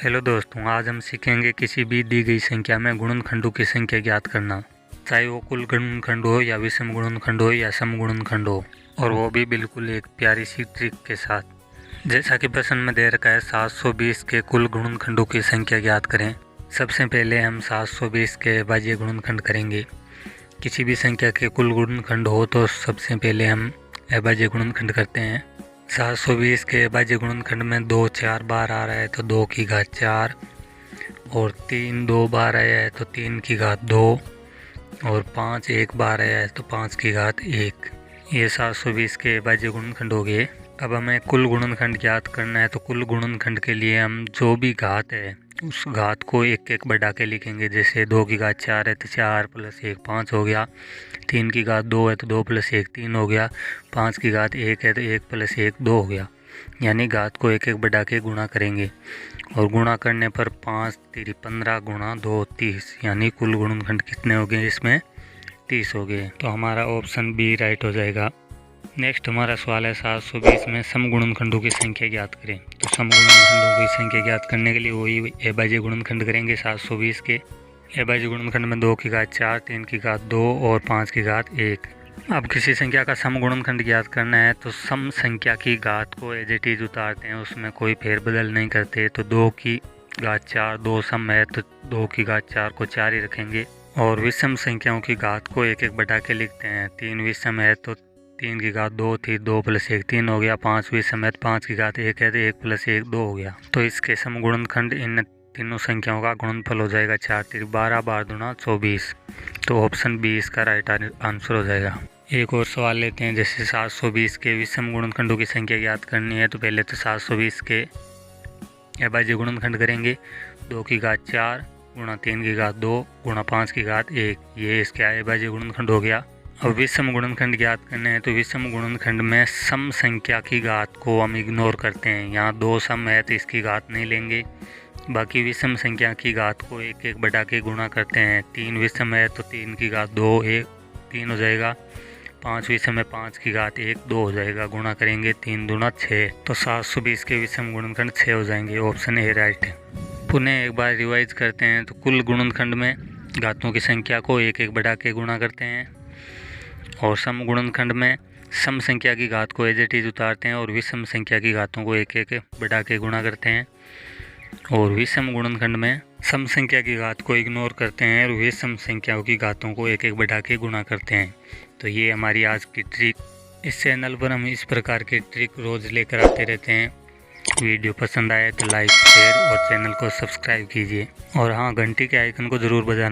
Hello दोस्तों, आज हम सीखेंगे किसी भी दी गई संख्या में गुणनखंडों की संख्या ज्ञात करना, चाहे वो कुल गुणनखंड हो या विषम गुणनखंड हो या सम गुणनखंड हो, और वो भी बिल्कुल एक प्यारी सी ट्रिक के साथ। जैसा कि प्रश्न में दे रखा है 720 के कुल गुणनखंडों की संख्या ज्ञात करें। सबसे पहले हम 720 के अभाज्य गुणनखंड करेंगे। किसी भी संख्या के कुल गुणनखंड हो तो सबसे पहले हम अभाज्य गुणनखंड करते हैं। 720 के अभाज्य गुणनखंड में 2 4 बार आ रहा है तो 2 की घात 4, और 3 2 बार आया है तो 3 की घात 2, और 5 1 बार आया है तो 5 की घात 1। ये 720 के अभाज्य गुणनखंड हो गए। अब हमें कुल गुणनखंड ज्ञात करना है, तो कुल गुणनखंड के लिए हम जो भी घात है उस घात को एक एक बढ़ा के लिखेंगे। जैसे 2 की घात 4 है तो 4 + 1 5 हो गया, 3 की घात 2 है तो 2 + 1 3 हो गया, 5 की घात 1 है तो 1 + 1 2 हो गया। यानी घात को एक एक बढ़ा के गुणा करेंगे, और गुणा करने पर 5 3 15 गुणा 2 30, यानी कुल गुणनखंड कितने हो गए? इसमें 30 हो गए। तो हमारा ऑप्शन बी राइट हो जाएगा। नेक्स्ट हमारा सवाल है 720 में सम गुणनखंडों की संख्या ज्ञात करें। तो सम गुणनखंडों की संख्या ज्ञात करने के लिए वही अभाज्य गुणनखंड करेंगे। 720 के अभाज्य गुणनखंड में 2 की घात 4 3 की घात 2 और 5 की घात 1। अब किसी संख्या का सम गुणनखंड ज्ञात करना है तो सम संख्या की घात को एज इट इज उतारते हैं, उसमें कोई फेरबदल नहीं करते। तो 2 की घात 4 2 सम है तो 2 की घात 4 को 4 ही रखेंगे, और विषम संख्याओं की घात को एक एक बढ़ा के लिखते हैं। 3 विषम है तो 3 की घात 2 थी, 2 + 1 3 हो गया। 5 विषम है तो 5 की घात 1 है तो 1 + 1 2 हो गया। तो इसके सम गुणनखंड इन तीनों संख्याओं का गुणनफल हो जाएगा 4 3 12 12 दूना 24। तो ऑप्शन बी इसका राइट आंसर हो जाएगा। एक और सवाल लेते हैं। जैसे 720 के विषम गुणनखंडों की संख्या ज्ञात करनी है, तो पहले तो 720 के अभाज्य गुणनखंड करेंगे। 2 की घात 4 गुणा 3 की घात 2 गुणा 5 की घात 1, ये इसके अभाज्य गुणनखंड हो गया। अब विषम गुणनखंड ज्ञात करने हैं, तो विषम गुणनखंड में सम संख्या की घात को हम इग्नोर करते हैं। यहाँ 2 सम है तो इसकी घात नहीं लेंगे, बाकी विषम संख्या की घात को एक एक बढ़ा के गुणा करते हैं। 3 विषम है तो 3 की घात 2 1 3 हो जाएगा। 5 विषम है 5 की घात 1 2 हो जाएगा। गुणा करेंगे 3 दूना 6, तो 720 के विषम गुणनखंड 6 हो जाएंगे। ऑप्शन ए राइट है। पुनः एक बार रिवाइज करते हैं। तो कुल गुणनखंड में घातों की संख्या को एक एक बढ़ा के गुणा करते हैं, और सम गुणनखंड में सम संख्या की घात को एज इट इज उतारते हैं, और विषम संख्या की घातों को एक एक बढ़ा के गुणा करते हैं। और विषम गुणनखंड में सम संख्या की घात को इग्नोर करते हैं, और विषम संख्याओं की घातों को एक एक बढ़ा के गुणा करते हैं। तो ये हमारी आज की ट्रिक। इस चैनल पर हम इस प्रकार की ट्रिक रोज़ लेकर आते रहते हैं। वीडियो पसंद आए तो लाइक शेयर और चैनल को सब्सक्राइब कीजिए, और हाँ, घंटी के आइकन को ज़रूर बजाना।